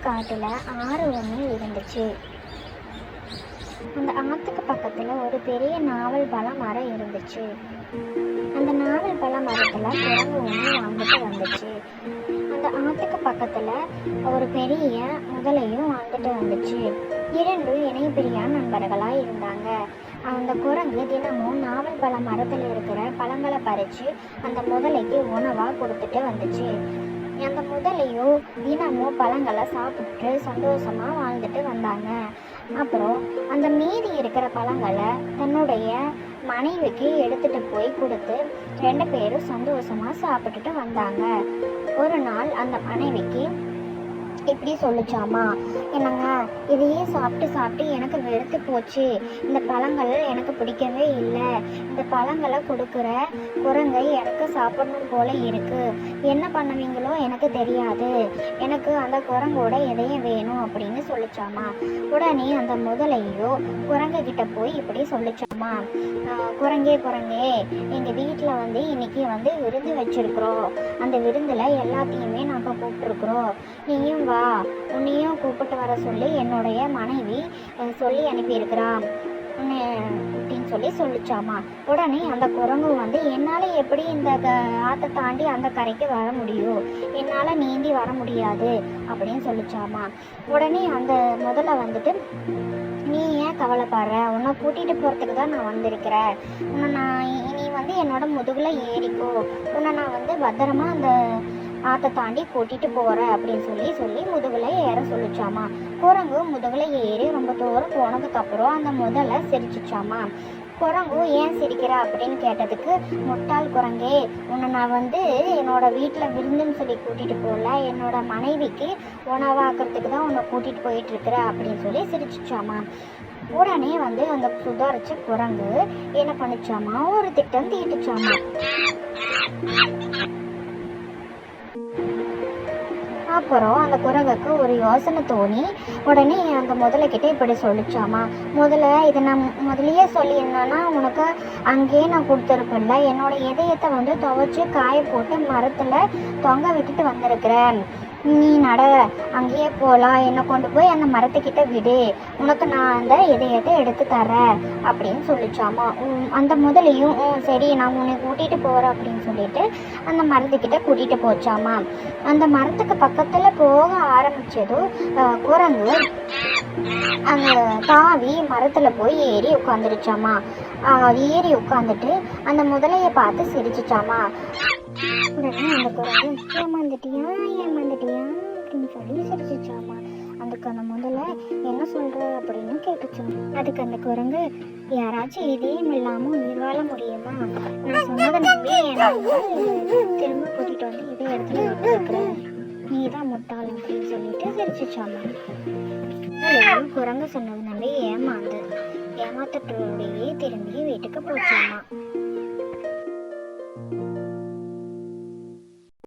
காட்டுல ஆறு ஒன்று இருந்துச்சு. அந்த ஆற்றுக்கு பக்கத்தில் ஒரு பெரிய நாவல் பழ மரம் இருந்துச்சு. அந்த நாவல் பழ மரத்தில் குரங்கு ஒன்று வாழ்ந்துட்டு வந்துச்சு. அந்த ஆற்றுக்கு பக்கத்தில் ஒரு பெரிய முதலையும் வாழ்ந்துட்டு வந்துச்சு. இரண்டும் இணைப்பிரியா நண்பர்களாக இருந்தாங்க. அந்த குரங்கு தினமும் நாவல் பழ மரத்தில் இருக்கிற பழங்களை பறித்து அந்த முதலைக்கு உணவாக கொடுத்துட்டு வந்துச்சு. அந்த முதலையும் தினமும் பழங்களை சாப்பிட்டு சந்தோஷமாக வாழ்ந்துட்டு வந்தாங்க. அப்புறம் அந்த மீதி இருக்கிற பழங்களை தன்னுடைய மனைவிக்கு எடுத்துட்டு போய் கொடுத்து 2 பேரும் சந்தோஷமா சாப்பிட்டுட்டு வந்தாங்க. ஒரு நாள் அந்த மனைவிக்கு இப்படி சொல்லிச்சாமா, என்னங்க, இதையே சாப்பிட்டு சாப்பிட்டு எனக்கு வெறுத்து போச்சு. இந்த பழங்கள் எனக்கு பிடிக்கவே இல்லை. இந்த பழங்களை கொடுக்குற குரங்கை எனக்கு சாப்பிடணும் போல இருக்கு. என்ன பண்ணுவீங்களோ எனக்கு தெரியாது. எனக்கு அந்த குரங்கோட எதையும் வேணும் அப்படின்னு சொல்லிச்சாமா. உடனே அந்த முதலையோ குரங்கு கிட்ட போய் இப்படி சொல்லிச்சாமா, குரங்கே குரங்கே, எங்கள் வீட்டில் இன்னைக்கு விருந்து வச்சிருக்கிறோம். அந்த விருந்தில் எல்லாத்தையுமே நாங்கள் கூப்பிட்டுருக்குறோம். நீயும் வா, உன்னையும் கூப்பிட்டு வர சொல்லி என்னுடைய மனைவி சொல்லி அனுப்பியிருக்கிறான் அப்படின்னு சொல்லிச்சாமா. உடனே அந்த குரங்கு என்னால் எப்படி இந்த ஆற்றை தாண்டி அந்த கரைக்கு வர முடியும், என்னால் நீந்தி வர முடியாது அப்படின்னு சொல்லிச்சாமா. உடனே அந்த முதல்ல நீ ஏன் கவலைப்படுற, உன்னை கூட்டிகிட்டு போகிறதுக்கு தான் நான் வந்திருக்கிறேன். உன்னை நான் நீ என்னோட முதுகில் ஏறிக்கோ, உன்னை நான் பத்திரமா அந்த ஆற்றை தாண்டி கூட்டிகிட்டு போகிறேன் அப்படின்னு சொல்லி முதுகில் ஏற சொல்லிச்சாமா. குரங்கு முதுகில் ஏறி ரொம்ப தூரம் போனதுக்கப்புறம் அந்த முதல்ல சிரிச்சிச்சாமா. குரங்கு ஏன் சிரிக்கிற அப்படின்னு கேட்டதுக்கு, முட்டாள் குரங்கே, உன்னை நான் என்னோட வீட்டில் விருந்துன்னு சொல்லி கூட்டிகிட்டு போகல, என்னோட மனைவிக்கு உணவாக்குறதுக்கு தான் உன்னை கூட்டிகிட்டு போயிட்டுருக்குற அப்படின்னு சொல்லி சிரிச்சிச்சாமா. உடனே அந்த சுதாரிச்ச குரங்கு என்ன பண்ணிச்சாமா, ஒரு திட்டம் தீட்டுச்சாமா. அப்புறம் அந்த குரங்குக்கு ஒரு யோசனை தோணி உடனே அந்த முதலைக்கிட்ட இப்படி சொல்லிச்சாமா, இதை நான் முதலையே சொல்லியிருந்தேன்னா உனக்கு அங்கேயே நான் கொடுத்துருப்பேன்ல. என்னோட இதயத்தை துவைச்சி காய போட்டு மரத்தில் தொங்க விட்டுட்டு வந்திருக்கிறேன். நீ நட, அங்கேயே போகலாம், என்னை கொண்டு போய் அந்த மரத்துக்கிட்ட விடு, உனக்கு நான் அந்த இதயத்தை எடுத்து தரேன் அப்படின்னு சொல்லிச்சாமா. அந்த முதலையும் சரி, நான் உன்னை கூட்டிகிட்டு போகிறேன் அப்படின்னு சொல்லிட்டு அந்த மரத்துக்கிட்ட கூட்டிகிட்டு போச்சாமா. அந்த மரத்துக்கு பக்கத்தில் போக ஆரம்பித்ததும் குரங்கு அந்த தாவி மரத்தில் போய் ஏறி உட்காந்துருச்சாமா. ஏறி உட்காந்துட்டு அந்த முதலையை பார்த்து சிரிச்சிச்சாமா. உடனே அந்த குரங்கு ஏமாந்துட்டியா அப்படின்னு சொல்லி சிரிச்சிச்சாமா. அதுக்கு அந்த முதல்ல என்ன சொல்ற அப்படின்னு கேட்டுச்சோம். அதுக்கு அந்த குரங்கு, யாராச்சும் இதயம் இல்லாமல் உயிர் வாழ முடியுமா? நான் சொன்னதை நம்பி திரும்ப கூட்டிகிட்டு இதே இடத்துல வந்துருக்குறேன், நீ தான் முட்டாள் அப்படின்னு சொல்லிட்டு சிரிச்சிச்சாமா. குரங்கு சொன்னது நம்பி ஏமாத்தோடையே திரும்பி வீட்டுக்கு போச்சாமா.